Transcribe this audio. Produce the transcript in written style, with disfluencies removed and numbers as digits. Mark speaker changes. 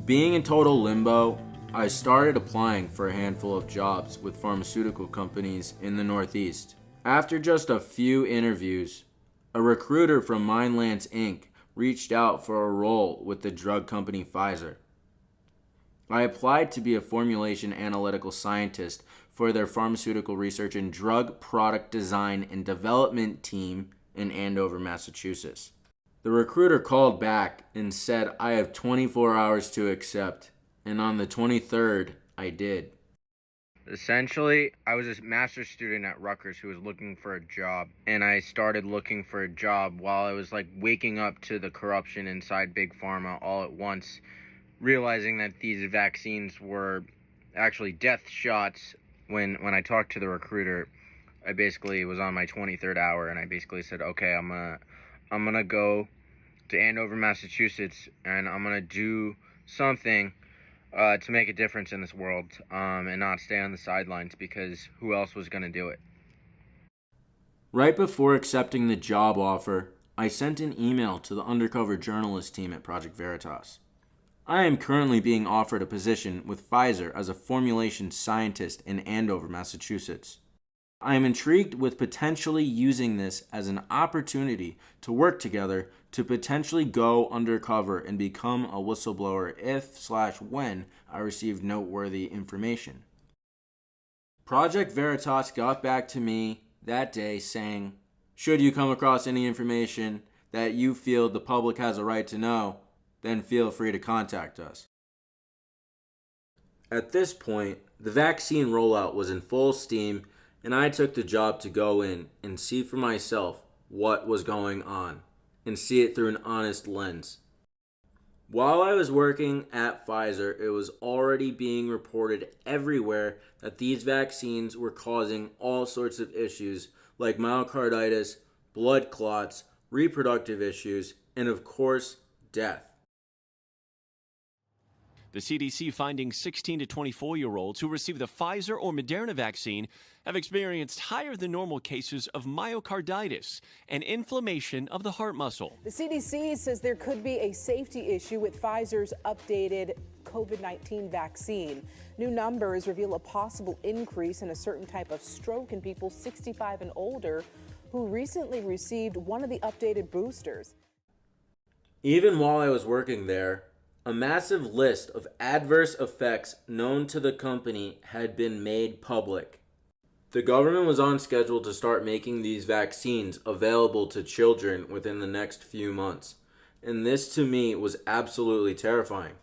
Speaker 1: Being in total limbo, I started applying for a handful of jobs with pharmaceutical companies in the Northeast. After just a few interviews, a recruiter from Mindlands Inc. reached out for a role with the drug company Pfizer. I applied to be a formulation analytical scientist for their pharmaceutical research and drug product design and development team in Andover, Massachusetts. The recruiter called back and said I have 24 hours to accept, and on the 23rd, I did. Essentially, I was a master's student at Rutgers who was looking for a job, and I started looking for a job while I was waking up to the corruption inside Big Pharma all at once, realizing that these vaccines were actually death shots. When I talked to the recruiter, I basically was on my 23rd hour, and I basically said, okay, I'm gonna go to Andover, Massachusetts, and I'm gonna do something to make a difference in this world, and not stay on the sidelines, because who else was gonna do it? Right before accepting the job offer, I sent an email to the undercover journalist team at Project Veritas. I am currently being offered a position with Pfizer as a formulation scientist in Andover, Massachusetts. I am intrigued with potentially using this as an opportunity to work together to potentially go undercover and become a whistleblower if/when I receive noteworthy information. Project Veritas got back to me that day saying, should you come across any information that you feel the public has a right to know, then feel free to contact us. At this point, the vaccine rollout was in full steam, and I took the job to go in and see for myself what was going on and see it through an honest lens. While I was working at Pfizer, it was already being reported everywhere that these vaccines were causing all sorts of issues like myocarditis, blood clots, reproductive issues, and of course, death.
Speaker 2: The CDC finding 16 to 24-year-olds who receive the Pfizer or Moderna vaccine have experienced higher than normal cases of myocarditis and inflammation of the heart muscle.
Speaker 3: The CDC says there could be a safety issue with Pfizer's updated COVID-19 vaccine. New numbers reveal a possible increase in a certain type of stroke in people 65 and older who recently received one of the updated boosters.
Speaker 1: Even while I was working there, a massive list of adverse effects known to the company had been made public. The government was on schedule to start making these vaccines available to children within the next few months, and this to me was absolutely terrifying.